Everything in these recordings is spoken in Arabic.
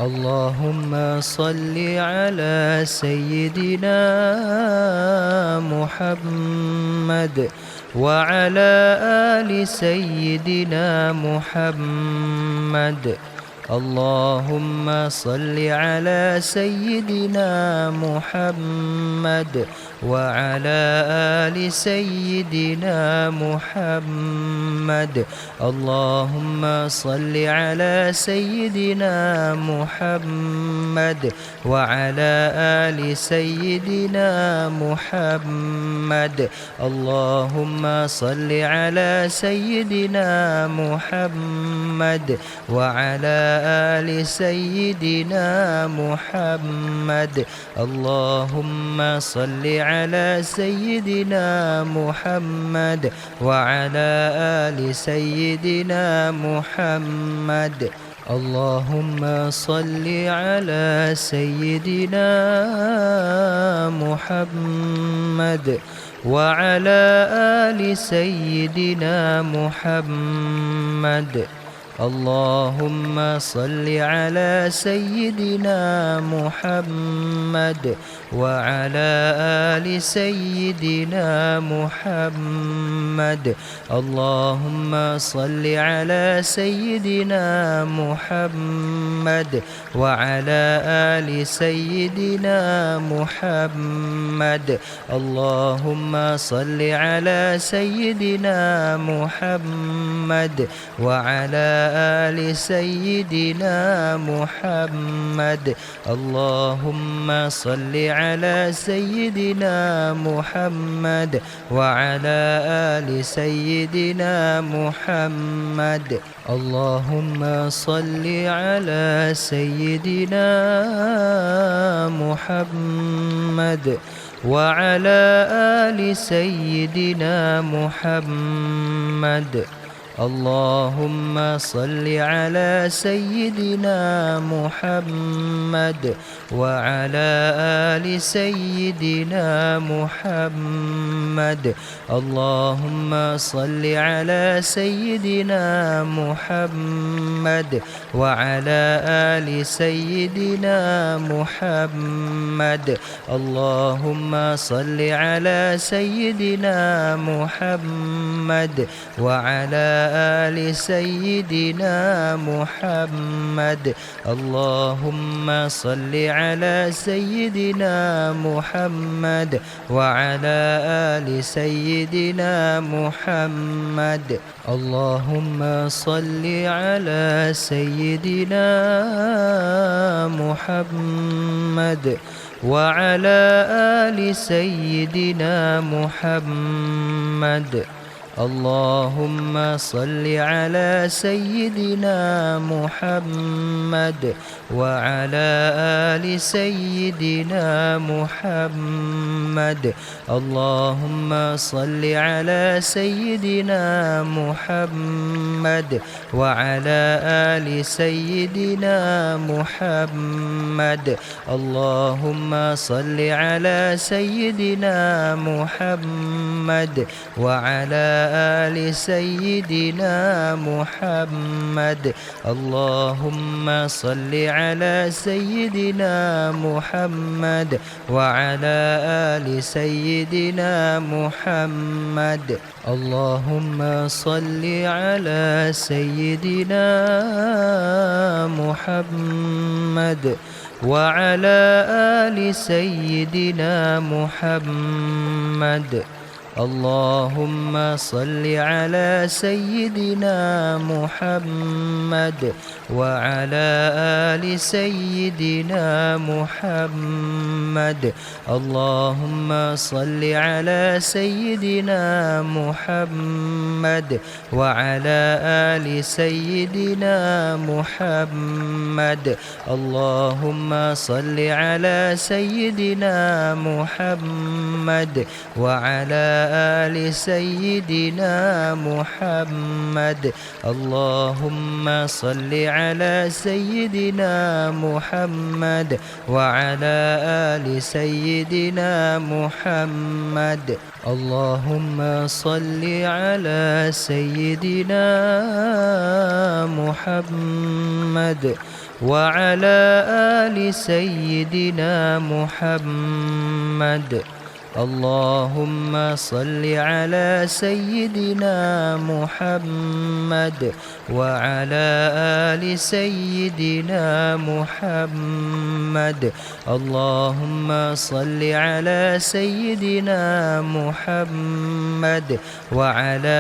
اللهم صل على سيدنا محمد وعلى آل سيدنا محمد. اللهم صل على سيدنا محمد وعلى آل سيدنا محمد. اللهم صل على سيدنا محمد وعلى آل سيدنا محمد. اللهم صل على سيدنا محمد وعلى آل سيدنا محمد. اللهم صل على سيدنا محمد وعلى آل سيدنا محمد. اللهم صل على سيدنا محمد وعلى آل سيدنا محمد. اللهم صل على سيدنا محمد وعلى آل سيدنا محمد. اللهم صل على سيدنا محمد وعلى آل سيدنا محمد. اللهم صل على سيدنا محمد وعلى آل سيدنا محمد. اللهم صل على سيدنا محمد وعلى آل سيدنا محمد. اللهم صل على سيدنا محمد وعلى آل سيدنا محمد. اللهم صل على سيدنا محمد وعلى آل سيدنا محمد. اللهم صل على سيدنا محمد وعلى آل سيدنا محمد. اللهم صل على سيدنا محمد وعلى آل سيدنا محمد. اللهم صل على سيدنا محمد وعلى آل سيدنا محمد. اللهم صل على سيدنا محمد وعلى آل سيدنا محمد. اللهم صل على سيدنا محمد وعلى آل سيدنا محمد. اللهم صل على سيدنا محمد وعلى آل سيدنا محمد. اللهم صل على سيدنا محمد وعلى آل سيدنا محمد. اللهم صل على سيدنا محمد وعلى آل سيدنا محمد. اللهم صل على سيدنا محمد وعلى آل سيدنا محمد. اللهم صل على سيدنا محمد وعلى آل سيدنا محمد. اللهم صل على سيدنا محمد وعلى آل سيدنا محمد. اللهم صل على سيدنا محمد وعلى آل سيدنا محمد. اللهم صل على سيدنا محمد وعلى آل سيدنا محمد. اللهم صل على سيدنا محمد وعلى آل سيدنا محمد. اللهم صل على سيدنا محمد وعلى آل سيدنا محمد. اللهم صل على سيدنا محمد وعلى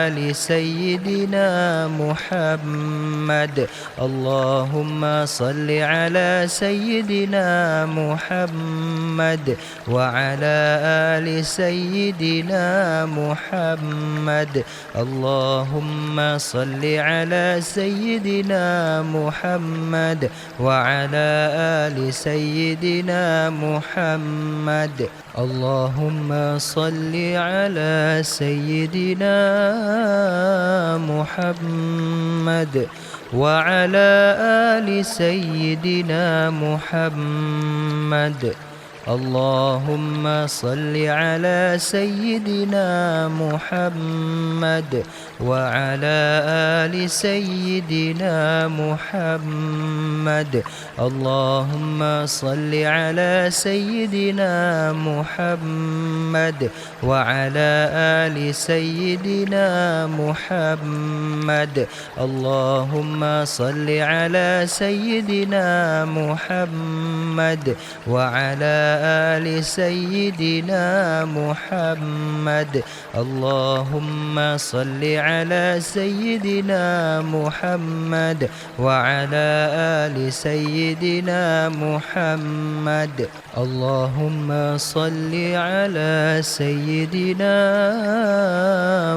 آل سيدنا محمد. اللهم صل على سيدنا محمد وعلى آل سيدنا محمد. اللهم صل على سيدنا محمد وعلى آل سيدنا محمد. اللهم صل على سيدنا محمد وعلى آل سيدنا محمد. اللهم صل على سيدنا محمد وعلى آل سيدنا محمد. اللهم صل على سيدنا محمد وعلى آل سيدنا محمد. اللهم صل على سيدنا محمد وعلى آل سيدنا محمد. اللهم صل على سيدنا محمد وعلى آل سيدنا محمد. اللهم صل على سيدنا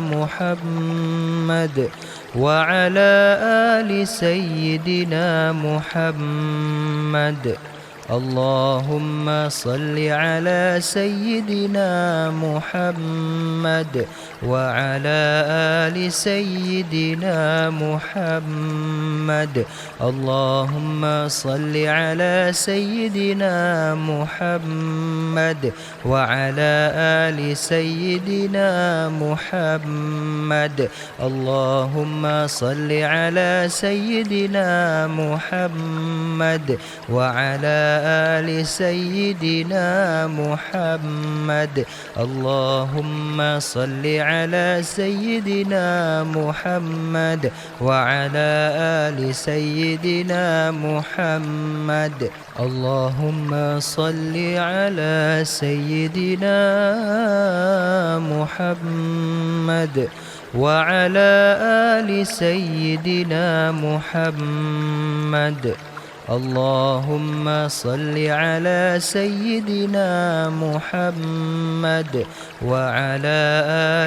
محمد وعلى آل سيدنا محمد. اللهم صل على سيدنا محمد وعلى آل سيدنا محمد. اللهم صل على سيدنا محمد وعلى آل سيدنا محمد. اللهم صل على سيدنا محمد وعلى آل سيدنا محمد. اللهم صل على سيدنا محمد وعلى آل سيدنا محمد. اللهم صل على سيدنا محمد وعلى آل سيدنا محمد. اللهم صل على سيدنا محمد وعلى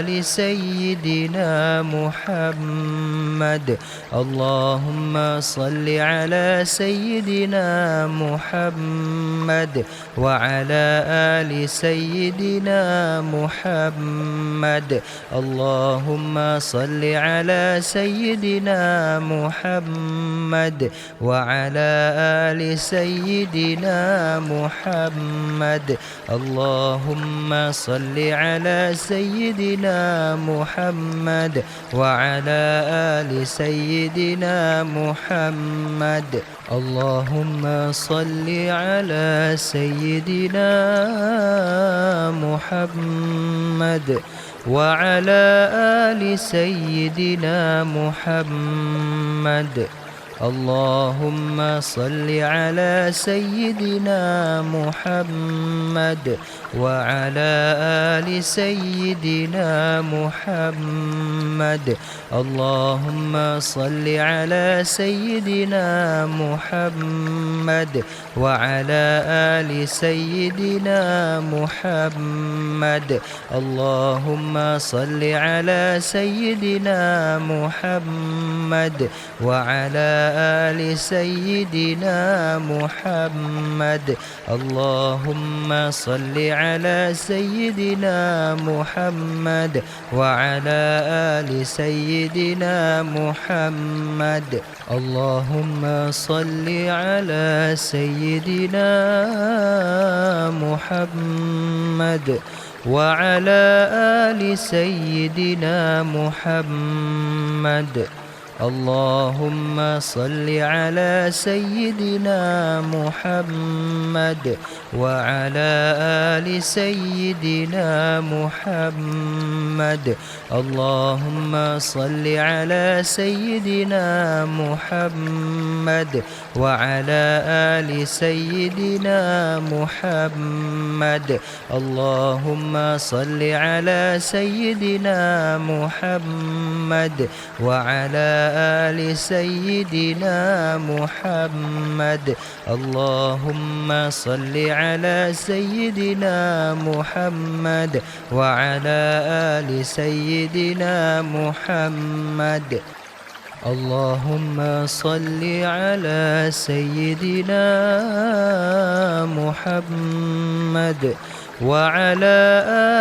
آل سيدنا محمد. اللهم صل على سيدنا محمد وعلى آل سيدنا محمد. اللهم صل على سيدنا محمد وعلى آل سيدنا محمد. اللهم صل على سيدنا محمد وعلى آل سيدنا محمد. اللهم صل على سيدنا محمد وعلى آل سيدنا محمد. اللهم صل على سيدنا محمد وعلى آل سيدنا محمد. اللهم صل على سيدنا محمد وعلى آل سيدنا محمد. اللهم صل على سيدنا محمد وعلى آل سيدنا محمد. اللهم صل على سيدنا محمد وعلى آل سيدنا محمد. اللهم صل على سيدنا محمد وعلى آل سيدنا محمد. اللهم صل على سيدنا محمد وعلى آل سيدنا محمد. اللهم صل على سيدنا محمد وعلى آل سيدنا محمد. اللهم صل على سيدنا محمد وعلى آل سيدنا محمد. اللهم صل على سيدنا محمد وعلى آل سيدنا محمد. اللهم صل على سيدنا محمد وعلى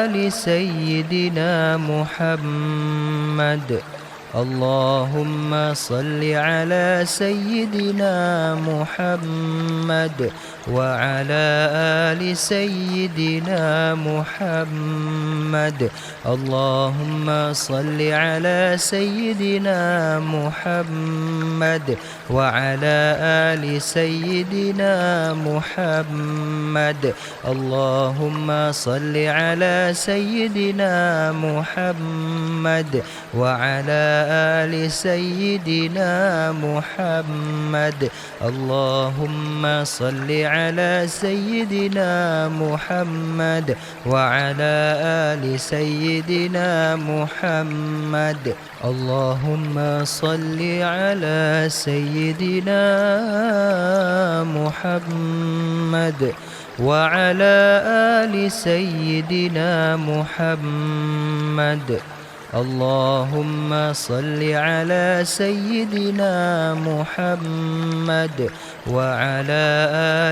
آل سيدنا محمد. اللهم صل على سيدنا محمد وعلى آل سيدنا محمد. اللهم صل على سيدنا محمد وعلى آل سيدنا محمد. اللهم صل على سيدنا محمد وعلى آل سيدنا محمد. اللهم صل على سيدنا محمد وعلى آل سيدنا محمد. اللهم صل على سيدنا محمد وعلى آل سيدنا محمد. اللهم صل على سيدنا محمد وعلى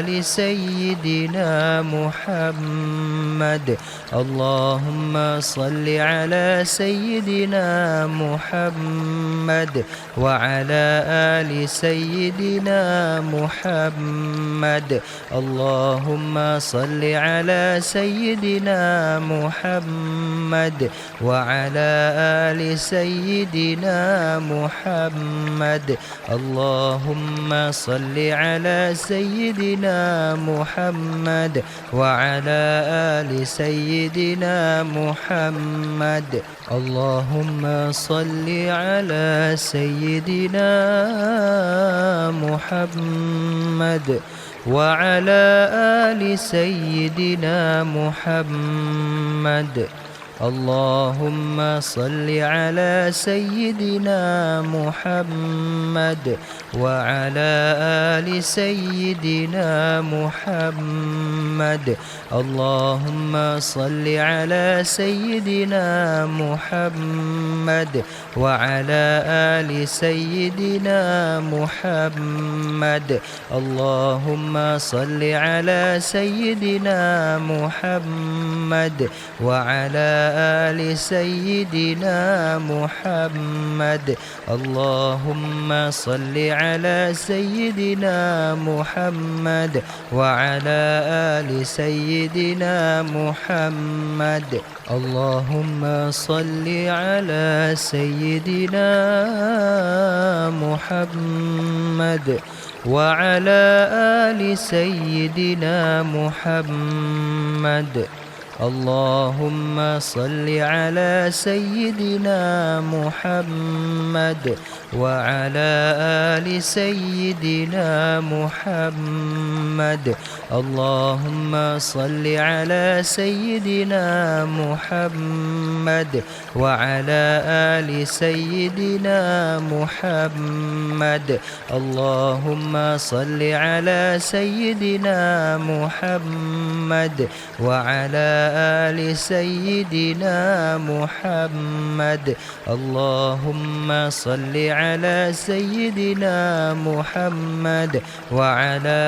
آل سيدنا محمد. اللهم صل على سيدنا محمد وعلى آل سيدنا محمد. اللهم صل على سيدنا محمد وعلى آل سيدنا محمد. اللهم صل على سيدنا محمد وعلى آل سيدنا محمد. اللهم صل على سيدنا محمد وعلى آل سيدنا محمد. اللهم صل على سيدنا محمد وعلى آل سيدنا محمد. اللهم صل على سيدنا محمد وعلى آل سيدنا محمد. اللهم صل على سيدنا محمد وعلى آل سيدنا محمد. اللهم صل على سيدنا محمد وعلى آل سيدنا محمد. اللهم صل على سيدنا محمد وعلى آل سيدنا محمد. اللهم صل على سيدنا محمد وعلى آل سيدنا محمد. اللهم صل على سيدنا محمد وعلى آل سيدنا محمد. اللهم صل على سيدنا محمد وعلى آل سيدنا محمد. اللهم صل على سيدنا محمد وعلى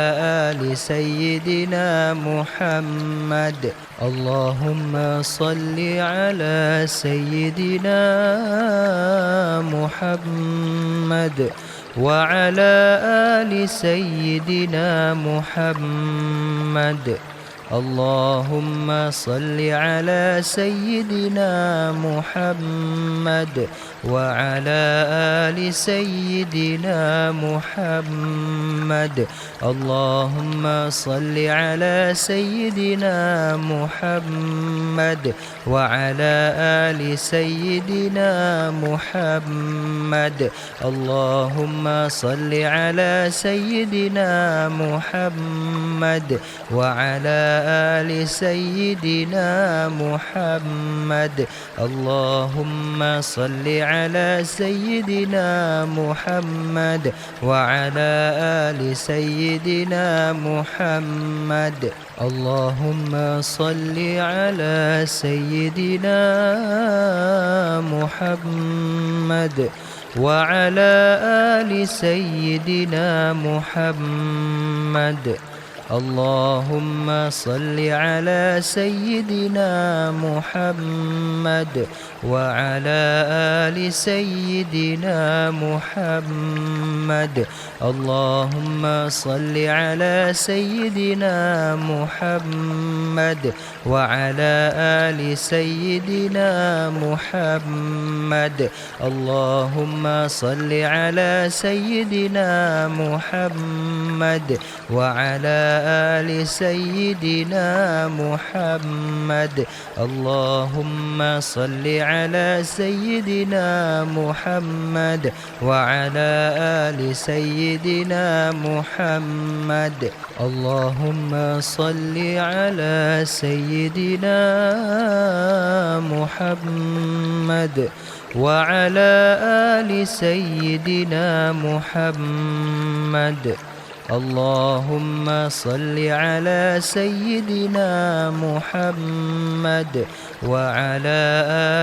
آل سيدنا محمد. اللهم صل على سيدنا محمد وعلى آل سيدنا محمد. اللهم صل على سيدنا محمد وعلى آل سيدنا محمد. اللهم صل على سيدنا محمد وعلى آل سيدنا محمد. اللهم صل على سيدنا محمد وعلى آل سيدنا محمد. اللهم صل على سيدنا محمد وعلى آل سيدنا محمد. اللهم صل على سيدنا محمد وعلى آل سيدنا محمد. اللهم صل على سيدنا محمد وعلى آل سيدنا محمد. اللهم صل على سيدنا محمد وعلى آل سيدنا محمد. اللهم صل على سيدنا محمد وعلى آل سيدنا محمد. اللهم صل على سيدنا محمد وعلى آل سيدنا محمد. اللهم صل على سيدنا محمد وعلى آل سيدنا محمد. اللهم صل على سيدنا محمد وعلى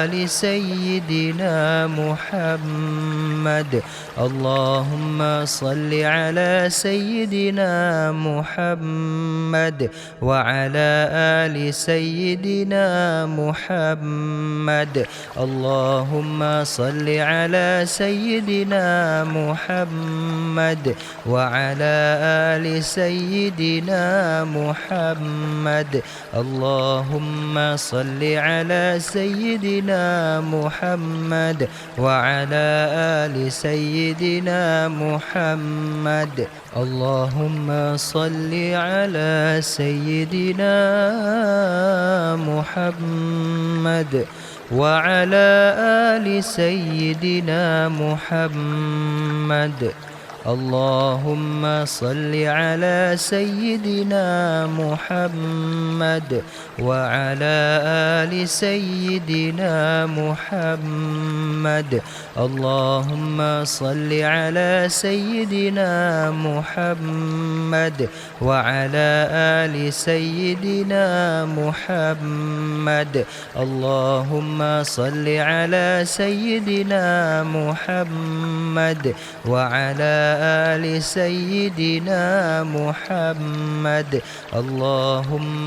آل سيدنا محمد. اللهم صل على سيدنا محمد وعلى آل سيدنا محمد. اللهم صل على سيدنا محمد وعلى آل سيدنا محمد. اللهم صل على سيدنا محمد وعلى آل سيدنا محمد. اللهم صل على سيدنا محمد وعلى آل سيدنا محمد. اللهم صل على سيدنا محمد وعلى آل سيدنا محمد. اللهم صل على سيدنا محمد وعلى آل سيدنا محمد. اللهم صل على سيدنا محمد وعلى آل سيدنا محمد. اللهم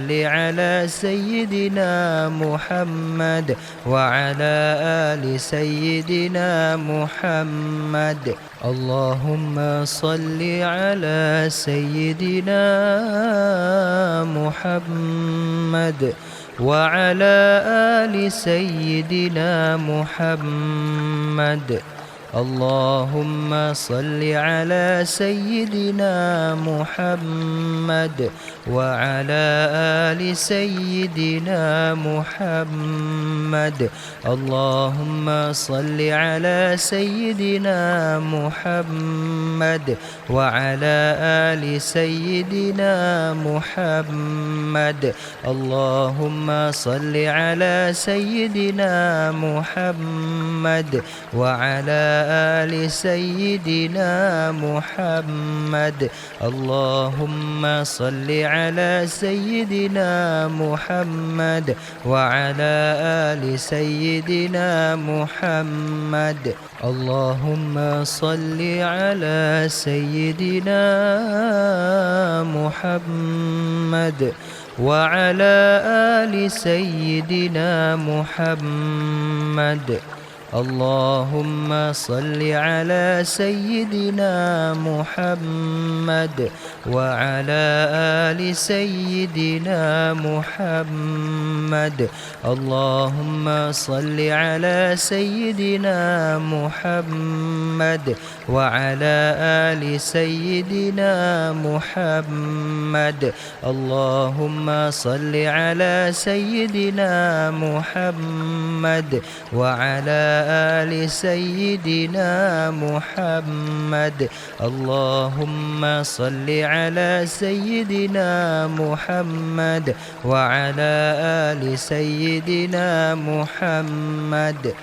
صل على سيدنا محمد وعلى آل سيدنا محمد. اللهم صل على سيدنا محمد وعلى آل سيدنا محمد. اللهم صل على سيدنا محمد وعلى آل سيدنا محمد. اللهم صل على سيدنا محمد وعلى آل سيدنا محمد. اللهم صل على سيدنا محمد وعلى آل سيدنا محمد. اللهم صل على سيدنا محمد وعلى آل سيدنا محمد. اللهم صل على سيدنا محمد وعلى آل سيدنا محمد. اللهم صل على سيدنا محمد وعلى آل سيدنا محمد. اللهم صل على سيدنا محمد وعلى آل سيدنا محمد. اللهم صل على سيدنا محمد وعلى آل سيدنا محمد. اللهم صل على سيدنا محمد وعلى آل سيدنا محمد.